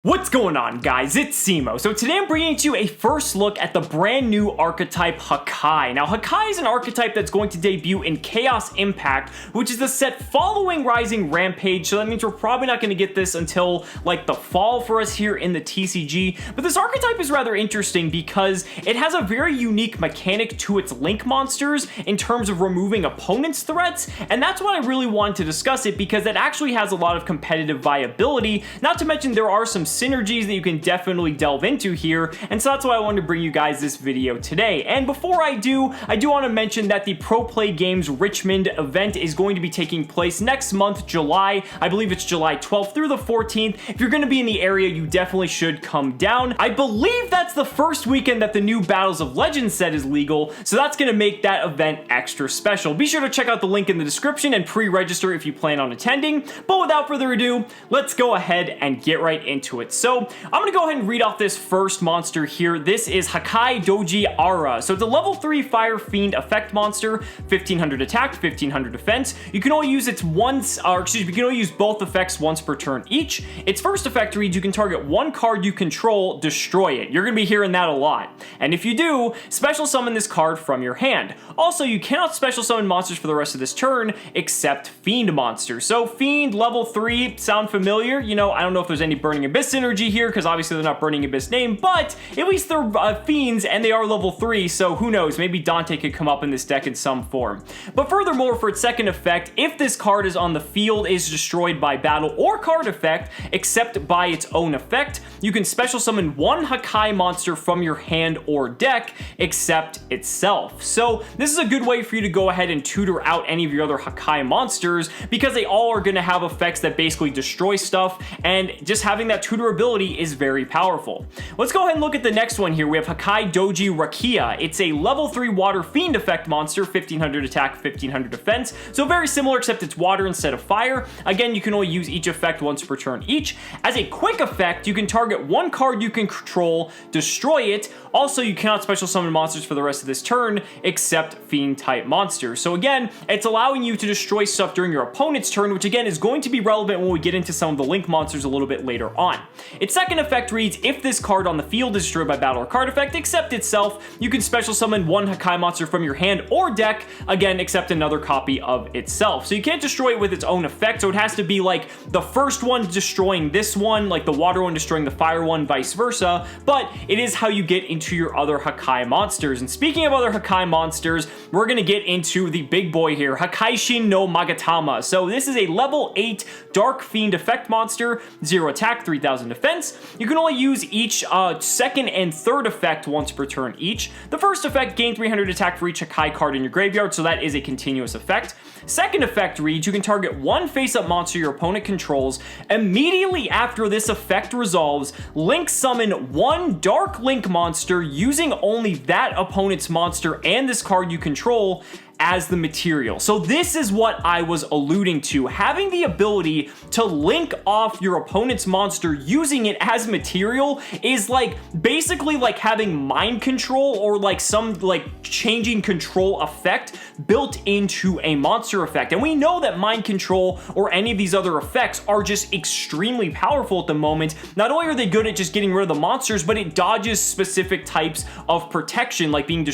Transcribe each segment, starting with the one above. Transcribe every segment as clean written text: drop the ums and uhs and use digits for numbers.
What's going on, guys? It's Cimoooooooo. So today I'm bringing to you a first look at the brand new archetype Hakai. Now, Hakai is an archetype that's going to debut in Chaos Impact, which is the set following Rising Rampage, so that means we're probably not going to get this until like the fall for us here in the TCG. But this archetype is rather interesting because it has a very unique mechanic to its link monsters in terms of removing opponents' threats, and that's why I really wanted to discuss it, because it actually has a lot of competitive viability, not to mention there are some synergies that you can definitely delve into here, and so that's why I wanted to bring you guys this video today. And before I do want to mention that the Pro Play Games Richmond event is going to be taking place next month, July. I believe it's July 12th through the 14th. If you're going to be in the area, you definitely should come down. I believe that's the first weekend that the new Battles of Legends set is legal, so that's going to make that event extra special. Be sure to check out the link in the description and pre-register if you plan on attending. But without further ado, let's go ahead and get right into it. So I'm going to go ahead and read off this first monster here. This is Hakai Archetype. So it's a level 3 Fire Fiend effect monster, 1500 attack, 1500 defense. You can only use it once, or excuse me, you can only use both effects once per turn each. Its first effect reads, you can target one card you control, destroy it. You're going to be hearing that a lot. And if you do, special summon this card from your hand. Also, you cannot special summon monsters for the rest of this turn, except Fiend monsters. So Fiend, level 3, sound familiar? You know, I don't know if there's any Burning Abyss synergy here, because obviously they're not Burning Abyss name, but at least they're Fiends, and they are level 3, so who knows, maybe Dante could come up in this deck in some form. But furthermore, for its second effect, if this card is on the field, is destroyed by battle or card effect, except by its own effect, you can special summon one Hakai monster from your hand or deck, except itself. So this is a good way for you to go ahead and tutor out any of your other Hakai monsters, because they all are going to have effects that basically destroy stuff, and just having that tutor ability is very powerful. Let's go ahead and look at the next one here. We have Hakai Rakia. It's a level 3 Water Fiend effect monster, 1500 attack, 1500 defense. So very similar, except it's water instead of fire. Again, you can only use each effect once per turn each. As a quick effect, you can target one card you can control, destroy it. Also, you cannot special summon monsters for the rest of this turn, except Fiend type monsters. So again, it's allowing you to destroy stuff during your opponent's turn, which again is going to be relevant when we get into some of the link monsters a little bit later on. Its second effect reads, if this card on the field is destroyed by battle or card effect, except itself, you can special summon one Hakai monster from your hand or deck, again, except another copy of itself. So you can't destroy it with its own effect, so it has to be like the first one destroying this one, like the water one destroying the fire one, vice versa, but it is how you get into your other Hakai monsters. And speaking of other Hakai monsters, we're going to get into the big boy here, Hakaishin no Magatama. So this is a level 8 Dark Fiend effect monster, 0 attack, 3000 defense. You can only use each second and third effect once per turn each. The first effect, gain 300 attack for each Hakai card in your graveyard, so that is a continuous effect. Second effect reads, you can target one face-up monster your opponent controls. Immediately after this effect resolves, link summon one Dark Link monster using only that opponent's monster and this card you control as the material. So this is what I was alluding to. Having the ability to link off your opponent's monster using it as material is like basically like having mind control, or like some like changing control effect built into a monster effect. And we know that mind control or any of these other effects are just extremely powerful at the moment. Not only are they good at just getting rid of the monsters, but it dodges specific types of protection, like being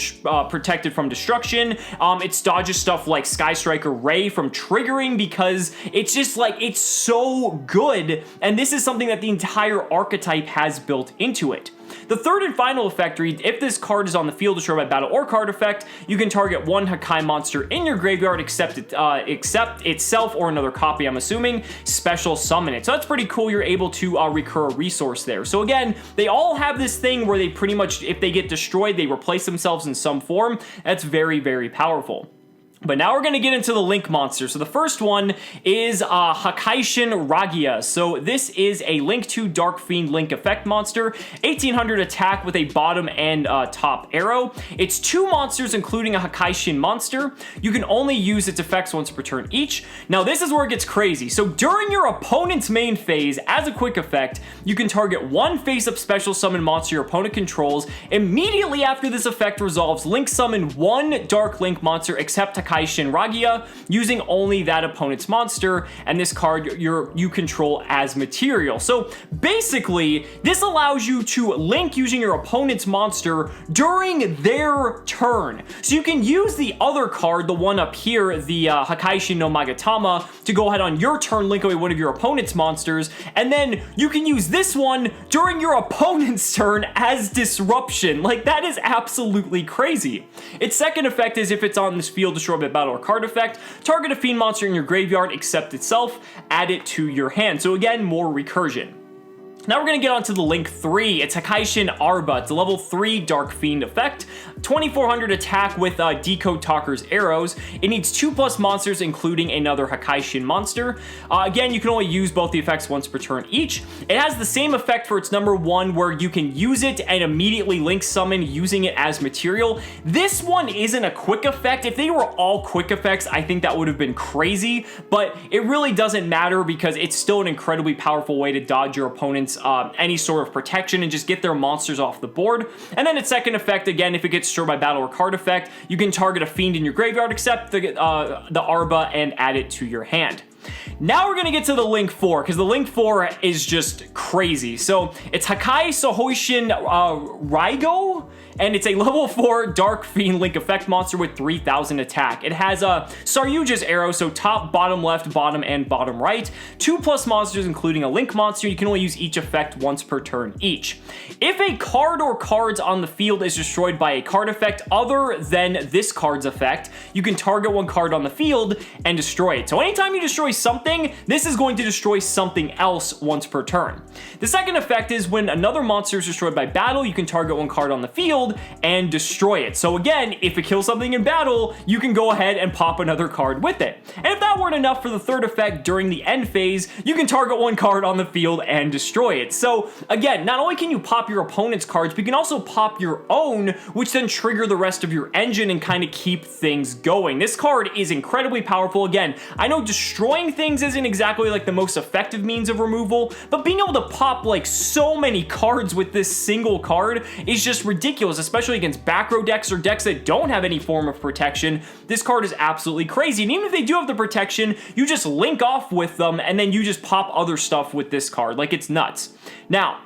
protected from destruction. It dodges stuff like Sky Striker Ray from triggering, because it's just like, it's so good, and this is something that the entire archetype has built into it. The third and final effect reads, if this card is on the field destroyed by battle or card effect, you can target one Hakai monster in your graveyard except itself or another copy, I'm assuming, special summon it. So that's pretty cool. You're able to recur a resource there. So again, they all have this thing where they pretty much, if they get destroyed, they replace themselves in some form. That's very, very powerful. But now we're going to get into the link monster. So the first one is Hakaishin Rakia. So this is a Link 2 Dark Fiend Link effect monster, 1800 attack with a bottom and top arrow. It's 2 monsters including a Hakaishin monster. You can only use its effects once per turn each. Now this is where it gets crazy. So during your opponent's main phase, as a quick effect, you can target one face-up special summon monster your opponent controls. Immediately after this effect resolves, Link summon one Dark Link monster except Hakai Hakai Shinragia using only that opponent's monster, and this card you control as material. So basically, this allows you to link using your opponent's monster during their turn. So you can use the other card, the one up here, the Hakai Shin no Magatama, to go ahead on your turn, link away one of your opponent's monsters, and then you can use this one during your opponent's turn as disruption. Like, that is absolutely crazy. Its second effect is if it's on this field destroyed by battle or card effect, target a fiend monster in your graveyard except itself, add it to your hand. So again, more recursion. Now we're going to get on to the Link 3. It's Hakai Shin Arba. It's a level 3 Dark Fiend effect. 2400 attack with Decode Talker's arrows. It needs 2+ monsters, including another Hakai Shin monster. Again, you can only use both the effects once per turn each. It has the same effect for its number 1, where you can use it and immediately link summon using it as material. This one isn't a quick effect. If they were all quick effects, I think that would have been crazy, but it really doesn't matter because it's still an incredibly powerful way to dodge your opponent's any sort of protection and just get their monsters off the board. And then its second effect, again, if it gets destroyed by battle or card effect, you can target a fiend in your graveyard except the Arba and add it to your hand. Now we're going to get to the Link 4, because the Link 4 is just crazy. So it's Hakai Sohoishin Raigo, and it's a level 4 Dark Fiend Link effect monster with 3000 attack. It has a Saryuja's arrow, so top, bottom left, bottom, and bottom right. 2+ monsters, including a Link monster. You can only use each effect once per turn each. If a card or cards on the field is destroyed by a card effect other than this card's effect, you can target one card on the field and destroy it. So anytime you destroy something, this is going to destroy something else once per turn. The second effect is when another monster is destroyed by battle, you can target one card on the field and destroy it. So again, if it kills something in battle, you can go ahead and pop another card with it. And if that weren't enough for the third effect during the end phase, you can target one card on the field and destroy it. So again, not only can you pop your opponent's cards, but you can also pop your own, which then trigger the rest of your engine and kind of keep things going. This card is incredibly powerful. Again, I know destroying things isn't exactly like the most effective means of removal, but being able to pop like so many cards with this single card is just ridiculous, especially against back row decks or decks that don't have any form of protection. This card is absolutely crazy, and even if they do have the protection, you just link off with them and then you just pop other stuff with this card. Like, it's nuts. Now,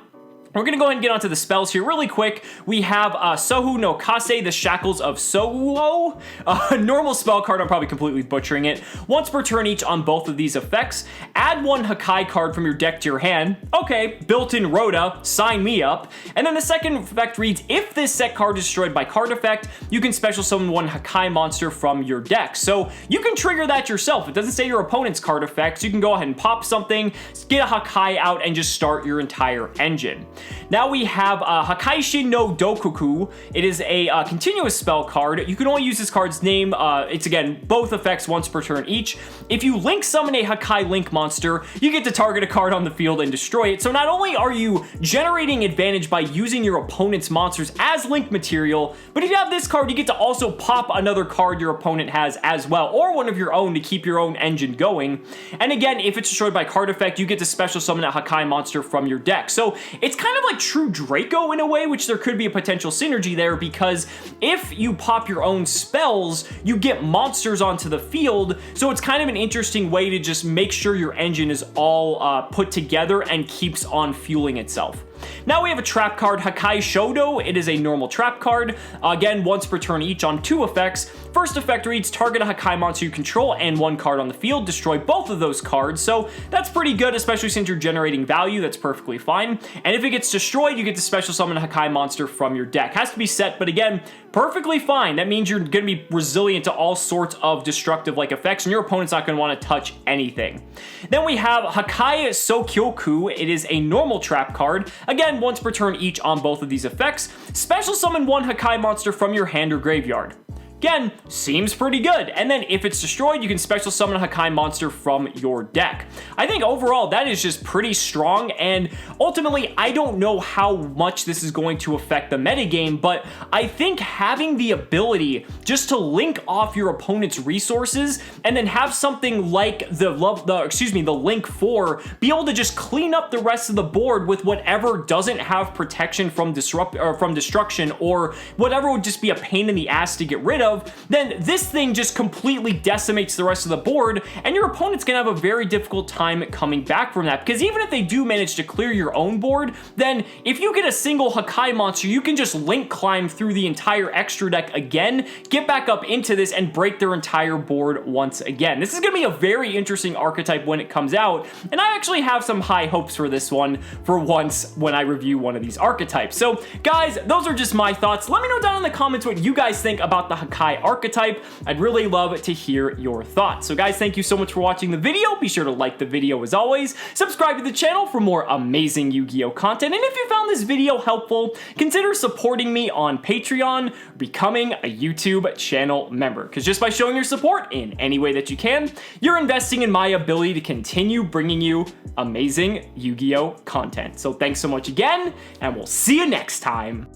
we're going to go ahead and get onto the spells here really quick. We have Sohu no Kase, the Shackles of Soho. A normal spell card, I'm probably completely butchering it. Once per turn each on both of these effects. Add one Hakai card from your deck to your hand. Okay, built-in Rhoda, sign me up. And then the second effect reads, if this set card is destroyed by card effect, you can special summon one Hakai monster from your deck. So you can trigger that yourself. It doesn't say your opponent's card effect, so you can go ahead and pop something, get a Hakai out, and just start your entire engine. Now we have Hakai Shin no Dokuku. It is a continuous spell card. You can only use this card's name. It's, again, both effects once per turn each. If you link summon a Hakai Link monster, you get to target a card on the field and destroy it. So not only are you generating advantage by using your opponent's monsters as link material, but if you have this card, you get to also pop another card your opponent has as well, or one of your own to keep your own engine going. And again, if it's destroyed by card effect, you get to special summon a Hakai monster from your deck. So it's kind of like True Draco in a way, which there could be a potential synergy there, because if you pop your own spells, you get monsters onto the field. So it's kind of an interesting way to just make sure your engine is all put together and keeps on fueling itself. Now we have a trap card, Hakai Shodo. It is a normal trap card. Again, once per turn each on 2 effects. First effect reads, target a Hakai monster you control and 1 card on the field. Destroy both of those cards. So that's pretty good, especially since you're generating value. That's perfectly fine. And if it gets destroyed, you get to special summon a Hakai monster from your deck. Has to be set, but again, perfectly fine. That means you're going to be resilient to all sorts of destructive-like effects, and your opponent's not going to want to touch anything. Then we have Hakai Sokyoku. It is a normal trap card. Again, once per turn each on both of these effects. Special summon 1 Hakai monster from your hand or graveyard. Again, seems pretty good. And then if it's destroyed, you can special summon a Hakai monster from your deck. I think overall that is just pretty strong, and ultimately I don't know how much this is going to affect the metagame, but I think having the ability just to link off your opponent's resources and then have something like the Link 4 be able to just clean up the rest of the board with whatever doesn't have protection from destruction, or whatever would just be a pain in the ass to get rid of, of, then this thing just completely decimates the rest of the board, and your opponent's gonna have a very difficult time coming back from that, because even if they do manage to clear your own board, then if you get a single Hakai monster, you can just link climb through the entire extra deck again, get back up into this, and break their entire board once again. This is gonna be a very interesting archetype when it comes out, and I actually have some high hopes for this one for once when I review one of these archetypes. So guys, those are just my thoughts. Let me know down in the comments what you guys think about the Hakai archetype. I'd really love to hear your thoughts. So guys, thank you so much for watching the video. Be sure to like the video as always, subscribe to the channel for more amazing Yu-Gi-Oh content, and if you found this video helpful, consider supporting me on Patreon, becoming a YouTube channel member, because just by showing your support in any way that you can, you're investing in my ability to continue bringing you amazing Yu-Gi-Oh content. So thanks so much again, and we'll see you next time.